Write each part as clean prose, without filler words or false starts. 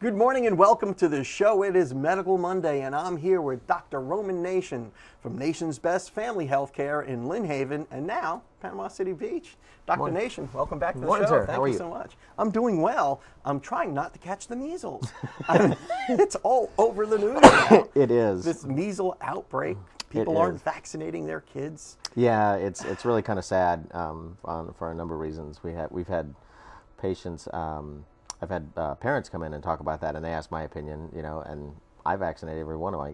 Good morning and welcome to the show. It is Medical Monday, and I'm here with Dr. Roman Nation from Nation's Best Family Healthcare in Lynn Haven and now Panama City Beach. Dr. Nation, welcome back to the show. Sir. Thank you so much. I'm doing well. I'm trying not to catch the measles. It's all over the news now. It is. This measles outbreak. People aren't vaccinating their kids. Yeah, it's really kind of sad for a number of reasons. We've had patients. I've had parents come in and talk about that, and they ask my opinion, and I vaccinate every one of my,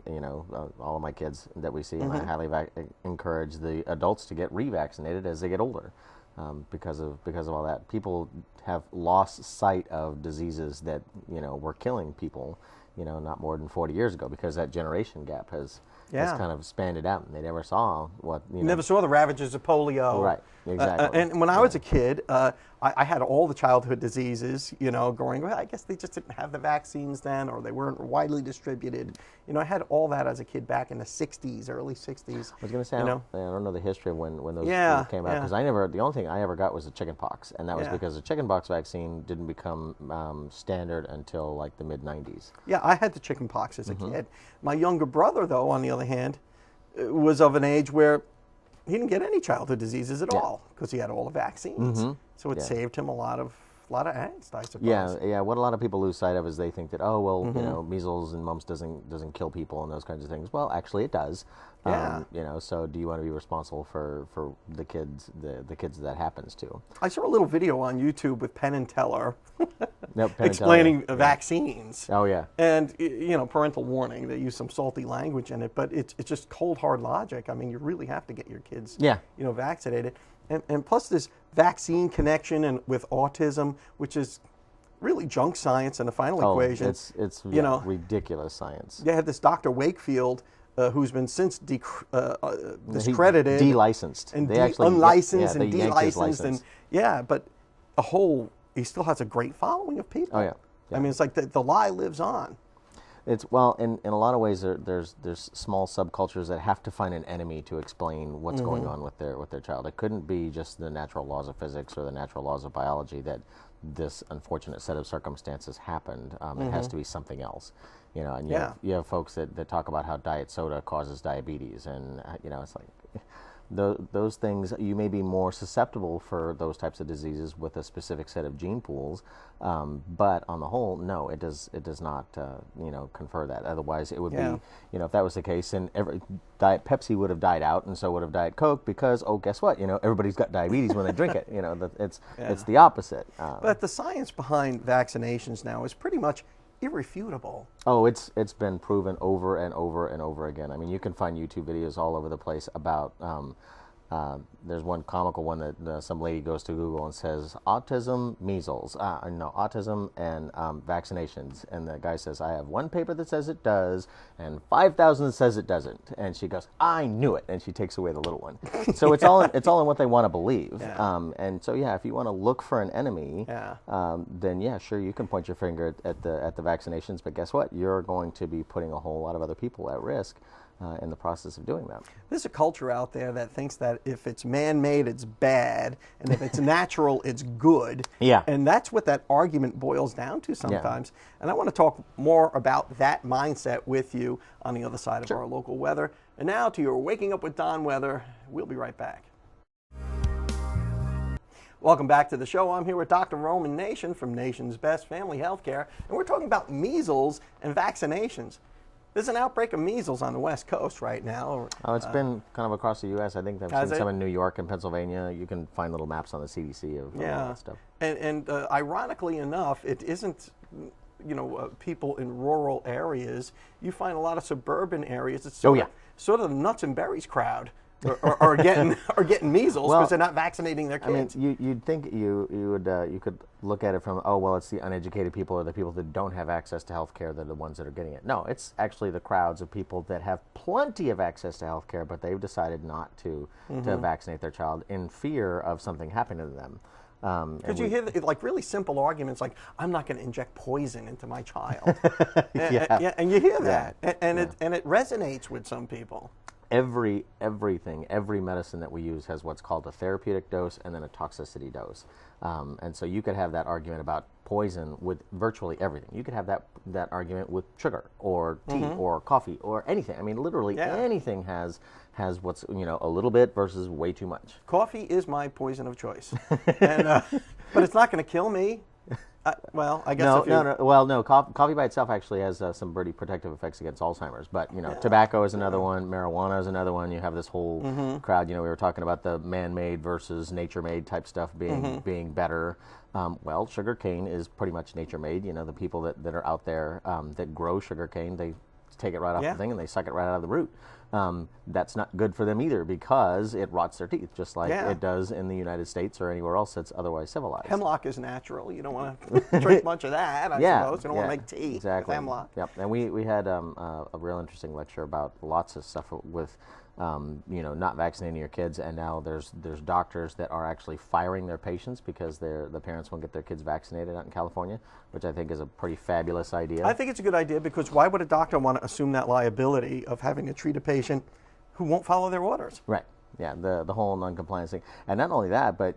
all of my kids that we see, and I highly encourage the adults to get revaccinated as they get older, because of all that. People have lost sight of diseases that were killing people, not more than 40 years ago, because that generation gap has kind of spanned out, and they never saw what never saw the ravages of polio. Right, exactly. And when I was a kid, I had all the childhood diseases, growing up. I guess they just didn't have the vaccines then, or they weren't widely distributed. I had all that as a kid back in the 60s, early 60s. I was going to say, I don't know the history of when those came out, because the only thing I ever got was the chickenpox, and that was because the chickenpox vaccine didn't become standard until like the mid-90s. Yeah, I had the chickenpox as a kid. My younger brother, though, on the other hand, was of an age where he didn't get any childhood diseases at all because he had all the vaccines. So it saved him a lot of angst, I suppose. Yeah. What a lot of people lose sight of is they think that measles and mumps doesn't kill people and those kinds of things. Well, actually, it does. Yeah. So do you want to be responsible for the kids that happens to? I saw a little video on YouTube with Penn and Teller explaining vaccines. Oh yeah. And parental warning. They use some salty language in it, but it's just cold hard logic. I mean, you really have to get your kids vaccinated. And plus this vaccine connection and with autism, which is really junk science in the final equation. It's ridiculous science. You had this Dr. Wakefield who's been since discredited, delicensed, and unlicensed and delicensed, but he still has a great following of people. Oh yeah. I mean, it's like the lie lives on. It's in a lot of ways there's small subcultures that have to find an enemy to explain what's going on with their child. It couldn't be just the natural laws of physics or the natural laws of biology that this unfortunate set of circumstances happened. It has to be something else. And you have folks that talk about how diet soda causes diabetes, and it's like those things, you may be more susceptible for those types of diseases with a specific set of gene pools, but on the whole, no, it does not confer that. Otherwise, it would be, if that was the case, then Diet Pepsi would have died out, and so would have Diet Coke, because guess what? Everybody's got diabetes when they drink it. It's the opposite. But the science behind vaccinations now is pretty much irrefutable. Oh, it's been proven over and over and over again. I mean, you can find YouTube videos all over the place about. There's one comical one that some lady goes to Google and says autism, measles, autism and vaccinations, and the guy says, I have one paper that says it does, and 5,000 that says it doesn't, and she goes, I knew it, and she takes away the little one. So it's all in what they want to believe, and so if you want to look for an enemy, then sure, you can point your finger at the vaccinations, but guess what? You're going to be putting a whole lot of other people at risk in the process of doing that. There's a culture out there that thinks that if it's man-made, it's bad, and if it's natural, it's good. Yeah. And that's what that argument boils down to sometimes. Yeah. And I want to talk more about that mindset with you on the other side of our local weather. And now to your Waking Up with Don weather. We'll be right back. Welcome back to the show. I'm here with Dr. Roman Nation from Nation's Best Family Healthcare, and we're talking about measles and vaccinations. There's an outbreak of measles on the West Coast right now. Oh, it's been kind of across the U.S. I think I've seen some in New York and Pennsylvania. You can find little maps on the CDC of all that stuff. And ironically enough, it isn't, people in rural areas. You find a lot of suburban areas. It's sort of the nuts and berries crowd are getting measles because they're not vaccinating their kids. I mean, you'd think you could look at it from it's the uneducated people or the people that don't have access to health care that are the ones that are getting it. No, it's actually the crowds of people that have plenty of access to health care, but they've decided not to vaccinate their child in fear of something happening to them. Because you hear really simple arguments like, I'm not going to inject poison into my child. And you hear that, and it resonates with some people. every medicine that we use has what's called a therapeutic dose and then a toxicity dose. And so you could have that argument about poison with virtually everything. You could have that argument with sugar or tea or coffee or anything. I mean, literally anything has what's, a little bit versus way too much. Coffee is my poison of choice, and, but it's not going to kill me. Well, I guess no. Well, no. Coffee by itself actually has some pretty protective effects against Alzheimer's. But tobacco is another one. Marijuana is another one. You have this whole crowd. We were talking about the man-made versus nature-made type stuff being better. Well, sugar cane is pretty much nature-made. The people that are out there that grow sugar cane, they take it right off the thing and they suck it right out of the root. That's not good for them either because it rots their teeth, just like it does in the United States or anywhere else that's otherwise civilized. Hemlock is natural. You don't want to drink much of that, I suppose. You don't want to make tea with hemlock. Yep. And we had a real interesting lecture about lots of stuff with not vaccinating your kids, and now there's doctors that are actually firing their patients because the parents won't get their kids vaccinated out in California, which I think is a pretty fabulous idea. I think it's a good idea because why would a doctor want to assume that liability of having to treat a patient who won't follow their orders? Right. Yeah, the whole non-compliance thing, and not only that, but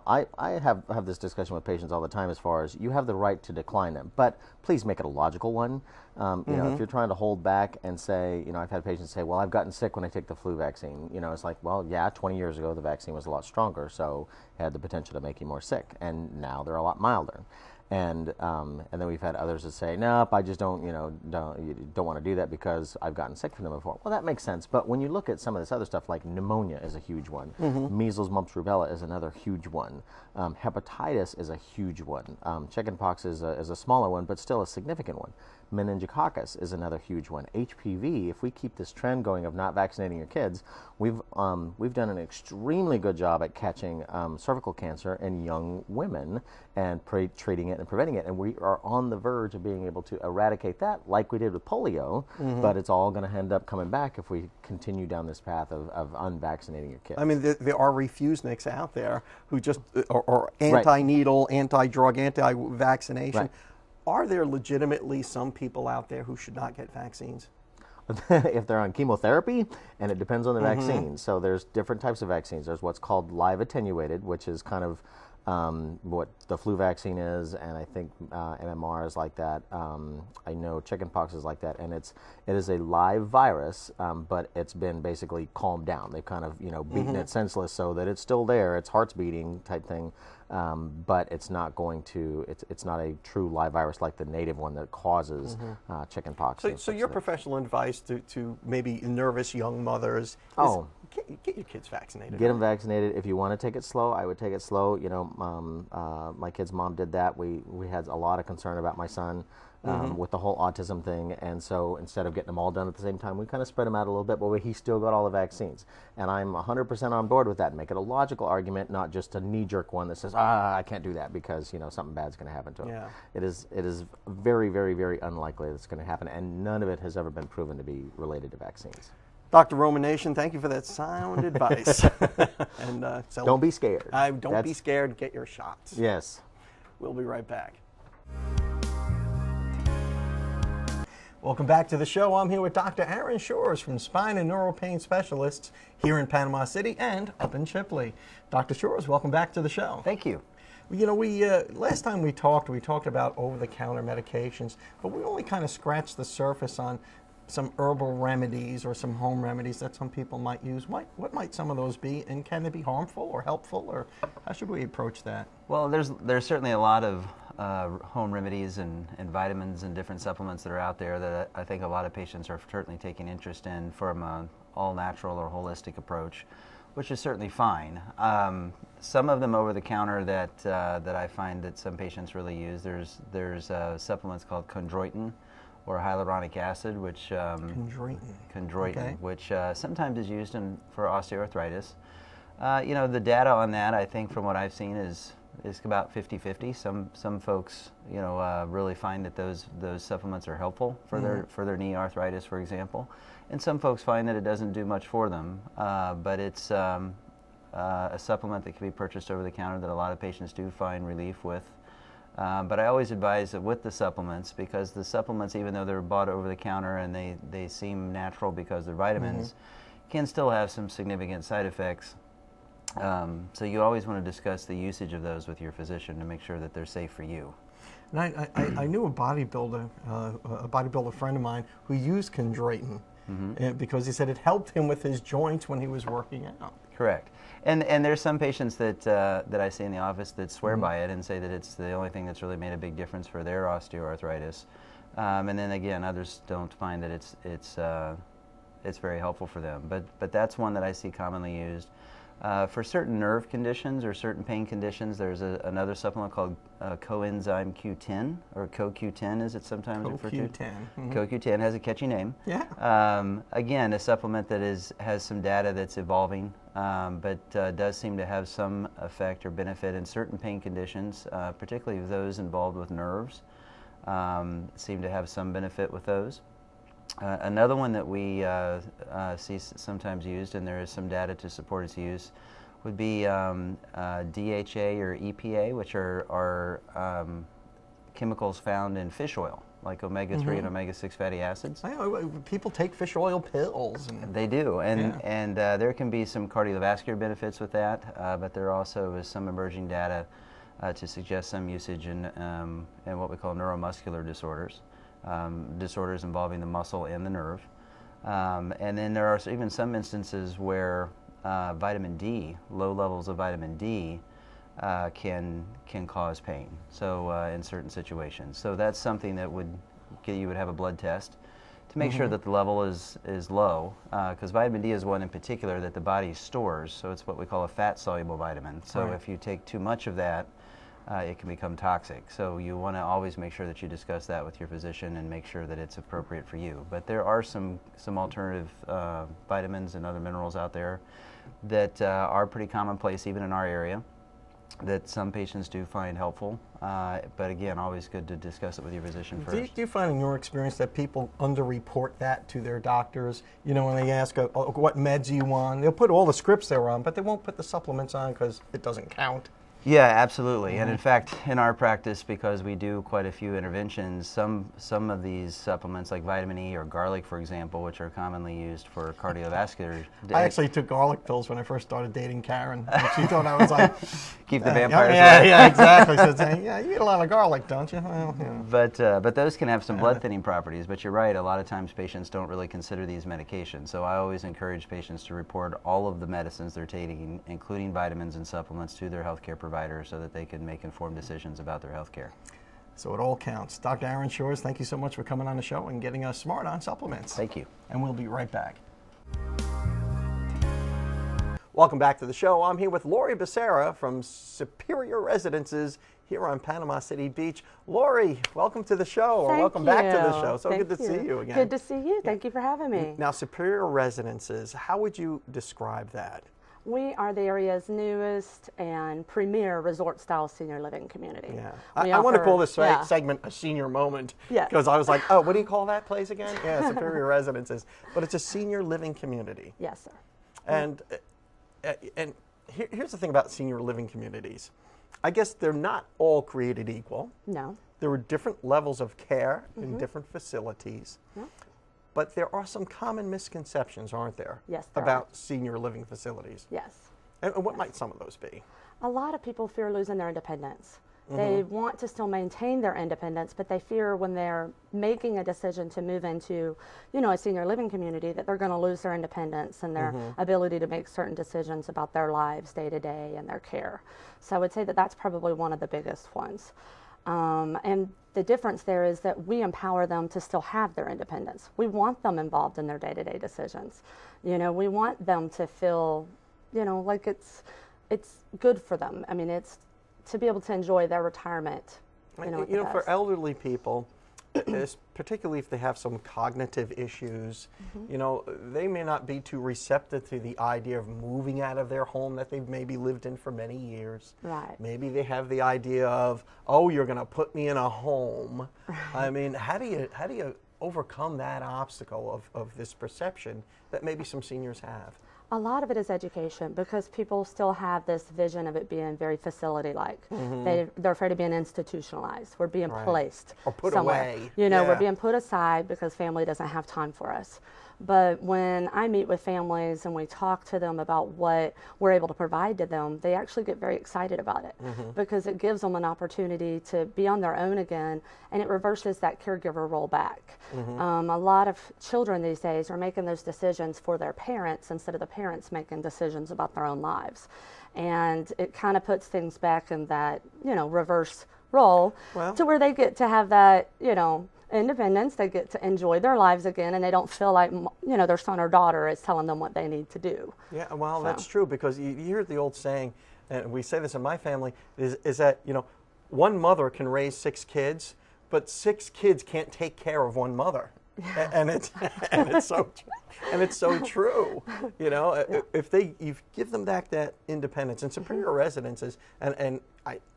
I have this discussion with patients all the time as far as you have the right to decline them, but please make it a logical one. If you're trying to hold back and say, I've had patients say, well, I've gotten sick when I take the flu vaccine. It's like, well, yeah, 20 years ago the vaccine was a lot stronger, so it had the potential to make you more sick, and now they're a lot milder. And then we've had others that say, nope, I just don't want to do that because I've gotten sick from them before. Well, that makes sense. But when you look at some of this other stuff, like pneumonia is a huge one. Measles, mumps, rubella is another huge one. Hepatitis is a huge one. Chickenpox is a smaller one, but still a significant one. Meningococcus is another huge one. HPV, if we keep this trend going of not vaccinating your kids, we've done an extremely good job at catching cervical cancer in young women and treating it and preventing it. And we are on the verge of being able to eradicate that like we did with polio, but it's all going to end up coming back if we continue down this path of unvaccinating your kids. I mean, there are refuseniks out there who just are anti-needle, anti-drug, anti-vaccination. Right. Are there legitimately some people out there who should not get vaccines? If they're on chemotherapy, and it depends on the vaccine. So there's different types of vaccines. There's what's called live attenuated, which is kind of what the flu vaccine is, and I think MMR is like that. I know chickenpox is like that, and it is a live virus, but it's been basically calmed down. They've kind of beaten it senseless so that it's still there. Its heart's beating type thing, but it's not going to. It's not a true live virus like the native one that causes chickenpox. So your professional advice to maybe nervous young mothers is get your kids vaccinated. Get them vaccinated. If you want to take it slow, I would take it slow. My kid's mom did that. We had a lot of concern about my son with the whole autism thing, and so instead of getting them all done at the same time, we kind of spread them out a little bit, but he still got all the vaccines. And I'm 100% on board with that. Make it a logical argument, not just a knee-jerk one that says, I can't do that because something bad's going to happen to him. Yeah. It is very, very, very unlikely that's going to happen, and none of it has ever been proven to be related to vaccines. Dr. Romanation, thank you for that sound advice. And don't be scared. Don't be scared. Get your shots. Yes. We'll be right back. Welcome back to the show. I'm here with Dr. Aaron Shores from Spine and Neural Pain Specialists here in Panama City and up in Chipley. Dr. Shores, welcome back to the show. Thank you. We last time we talked about over-the-counter medications, but we only kind of scratched the surface on some herbal remedies or some home remedies that some people might use. What might some of those be, and can they be harmful or helpful, or how should we approach that? Well, there's certainly a lot of home remedies and vitamins and different supplements that are out there that I think a lot of patients are certainly taking interest in from an all-natural or holistic approach, which is certainly fine. Some of them over the counter that I find that some patients really use, there's supplements called chondroitin, or hyaluronic acid, which chondroitin, which sometimes is used for osteoarthritis. The data on that, I think, from what I've seen, is about 50-50. Some folks, really find that those supplements are helpful for their knee arthritis, for example, and some folks find that it doesn't do much for them. But it's a supplement that can be purchased over the counter that a lot of patients do find relief with. But I always advise that with the supplements, because the supplements, even though they're bought over the counter and they seem natural because they're vitamins, can still have some significant side effects. So you always want to discuss the usage of those with your physician to make sure that they're safe for you. And I knew a bodybuilder friend of mine who used chondroitin because he said it helped him with his joints when he was working out. Correct. And there's some patients that I see in the office that swear by it and say that it's the only thing that's really made a big difference for their osteoarthritis. And then again, others don't find that it's very helpful for them. But that's one that I see commonly used. For certain nerve conditions or certain pain conditions, there's another supplement called coenzyme Q10, or CoQ10 as it's sometimes referred to. CoQ10. CoQ10 has a catchy name. Yeah. Again, a supplement that has some data that's evolving, but does seem to have some effect or benefit in certain pain conditions, particularly those involved with nerves. Seem to have some benefit with those. Another one that we see sometimes used, and there is some data to support its use, would be DHA or EPA, which are chemicals found in fish oil, like omega-3 and omega-6 fatty acids. I know, people take fish oil pills. They do, and there can be some cardiovascular benefits with that, but there also is some emerging data to suggest some usage in what we call neuromuscular disorders. Disorders involving the muscle and the nerve. And then there are even some instances where vitamin D, low levels of vitamin D, can cause pain. So in certain situations. So that's something that you would have a blood test to make sure that the level is low, because vitamin D is one in particular that the body stores. So it's what we call a fat-soluble vitamin. So if you take too much of that, it can become toxic. So you want to always make sure that you discuss that with your physician and make sure that it's appropriate for you. But there are some alternative vitamins and other minerals out there that are pretty commonplace even in our area that some patients do find helpful. But again, always good to discuss it with your physician first. Do you find in your experience that people underreport that to their doctors? You know, when they ask what meds you on, they'll put all the scripts they're on, but they won't put the supplements on because it doesn't count. Yeah, absolutely. And in fact, in our practice, because we do quite a few interventions, some of these supplements like vitamin E or garlic, for example, which are commonly used for cardiovascular. I actually took garlic pills when I first started dating Karen. She thought I was like... Keep the vampires away. Yeah, exactly. So saying, yeah, you eat a lot of garlic, don't you? Well, yeah. But those can have some blood thinning properties. But you're right, a lot of times patients don't really consider these medications. So I always encourage patients to report all of the medicines they're taking, including vitamins and supplements, to their healthcare provider so that they can make informed decisions about their health care. So it all counts. Dr. Aaron Shores, thank you so much for coming on the show and getting us smart on supplements. Thank you. And we'll be right back. Welcome back to the show. I'm here with Lori Becerra from Superior Residences here on Panama City Beach. Lori, welcome to the show, or welcome back to the show. So good to see you again. Good to see you. Thank you for having me. Now, Superior Residences, how would you describe that? We are the area's newest and premier resort-style senior living community. Yeah, I want to call this segment a senior moment, because I was like, oh, what do you call that place again? Yeah, Superior Residences. But it's a senior living community. Yes, sir. And here's the thing about senior living communities. I guess they're not all created equal. No. There are different levels of care in different facilities. Yeah. But there are some common misconceptions, aren't there? Yes, there about senior living facilities. Yes. And what might some of those be? A lot of people fear losing their independence. They want to still maintain their independence, but they fear when they're making a decision to move into, a senior living community, that they're going to lose their independence and their ability to make certain decisions about their lives day to day and their care. So I would say that that's probably one of the biggest ones. And the difference there is that we empower them to still have their independence. We want them involved in their day-to-day decisions. We want them to feel, like it's good for them. I mean, it's to be able to enjoy their retirement. For elderly people, particularly if they have some cognitive issues, they may not be too receptive to the idea of moving out of their home that they've maybe lived in for many years. Right. Maybe they have the idea of, oh, you're going to put me in a home. Right. I mean, how do you overcome that obstacle of this perception that maybe some seniors have? A lot of it is education, because people still have this vision of it being very facility-like. They're afraid of being institutionalized. We're being placed or put somewhere. away. We're being put aside because family doesn't have time for us. But when I meet with families and we talk to them about what we're able to provide to them, they actually get very excited about it because it gives them an opportunity to be on their own again, and it reverses that caregiver role back. A lot of children these days are making those decisions for their parents instead of the parents making decisions about their own lives. And it kind of puts things back in that, reverse role to where they get to have that, independence. They get to enjoy their lives again, and they don't feel like, their son or daughter is telling them what they need to do. Yeah, well, that's true, because you hear the old saying, and we say this in my family, is that, one mother can raise 6 kids, but 6 kids can't take care of one mother. And it's so true. If you give them back that independence, and Superior Residences, and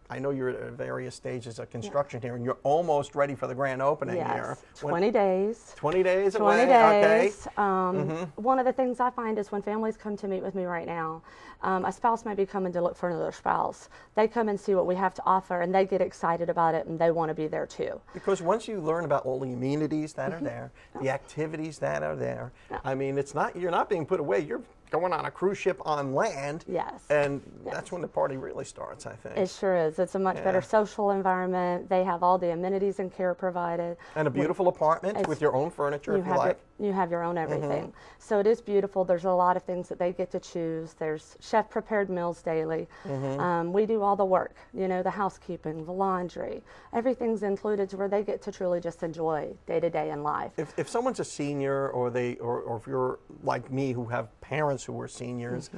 I know you're at various stages of construction here, and you're almost ready for the grand opening here. 20 days. 20 days 20 away. days. Okay. One of the things I find is when families come to meet with me right now, a spouse may be coming to look for another spouse. They come and see what we have to offer, and they get excited about it, and they want to be there too. Because once you learn about all the amenities that are there, the activities that are there, I mean, you're not being put away. You're going on a cruise ship on land. Yes. And that's when the party really starts, I think. It sure is. It's a much better social environment. They have all the amenities and care provided. And a beautiful apartment with your own furniture, if you like. You have your own everything. So it is beautiful. There's a lot of things that they get to choose. There's chef-prepared meals daily. We do all the work, the housekeeping, the laundry. Everything's included to where they get to truly just enjoy day-to-day in life. If someone's a senior, or if you're like me who have parents who are seniors,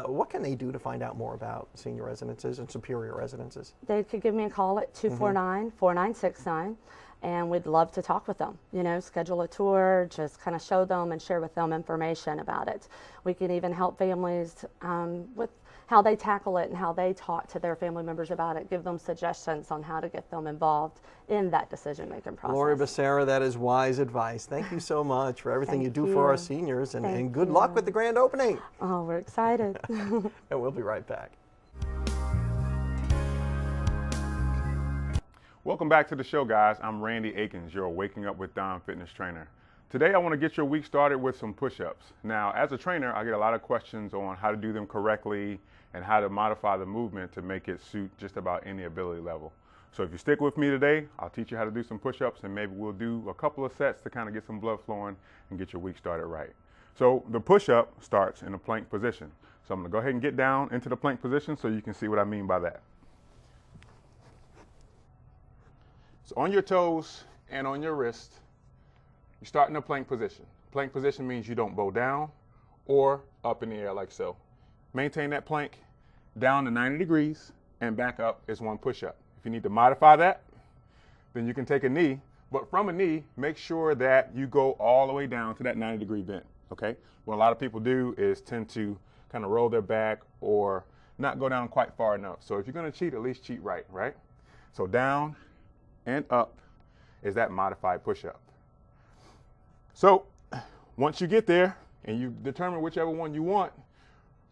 what can they do to find out more about senior residences and Superior Residences? They could give me a call at 249-4969. And we'd love to talk with them, schedule a tour, just kind of show them and share with them information about it. We can even help families with how they tackle it and how they talk to their family members about it, give them suggestions on how to get them involved in that decision-making process. Lori Becerra, that is wise advice. Thank you so much for everything you do for our seniors, and good luck with the grand opening. Oh, we're excited. And we'll be right back. Welcome back to the show, guys. I'm Randy Akins, your Waking Up with Don fitness trainer. Today, I want to get your week started with some push-ups. Now, as a trainer, I get a lot of questions on how to do them correctly and how to modify the movement to make it suit just about any ability level. So if you stick with me today, I'll teach you how to do some push-ups, and maybe we'll do a couple of sets to kind of get some blood flowing and get your week started right. So the push-up starts in a plank position. So I'm going to go ahead and get down into the plank position so you can see what I mean by that. So on your toes and on your wrist, you start in a plank position. Plank position means you don't bow down or up in the air like so. Maintain that plank down to 90 degrees and back up is one push-up. If you need to modify that, then you can take a knee, but from a knee, make sure that you go all the way down to that 90-degree bend, okay? What a lot of people do is tend to kind of roll their back or not go down quite far enough. So if you're gonna cheat, at least cheat right? So down and up is that modified push-up. So once you get there and you determine whichever one you want,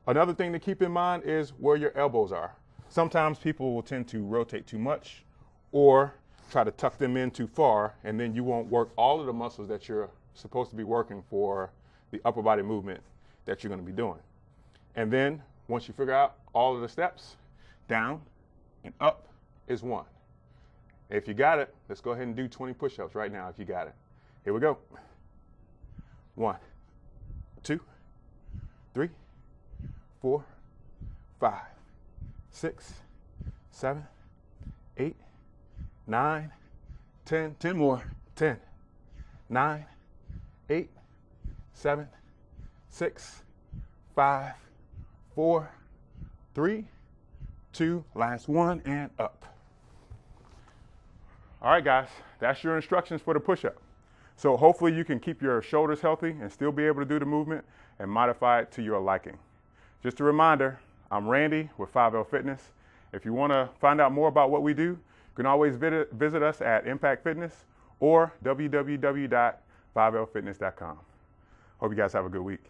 another thing to keep in mind is where your elbows are. Sometimes people will tend to rotate too much or try to tuck them in too far, and then you won't work all of the muscles that you're supposed to be working for the upper body movement that you're going to be doing. And then once you figure out all of the steps, down and up is one. If you got it, let's go ahead and do 20 push-ups right now if you got it. Here we go. 1, 2, 3, 4, 5, 6, 7, 8, 9, 10. 10 more. 10, 9, 8, 7, 6, 5, 4, 3, 2, last one, and up. All right, guys, that's your instructions for the push-up. So hopefully you can keep your shoulders healthy and still be able to do the movement and modify it to your liking. Just a reminder, I'm Randy with 5L Fitness. If you want to find out more about what we do, you can always visit us at Impact Fitness or www.5lfitness.com. Hope you guys have a good week.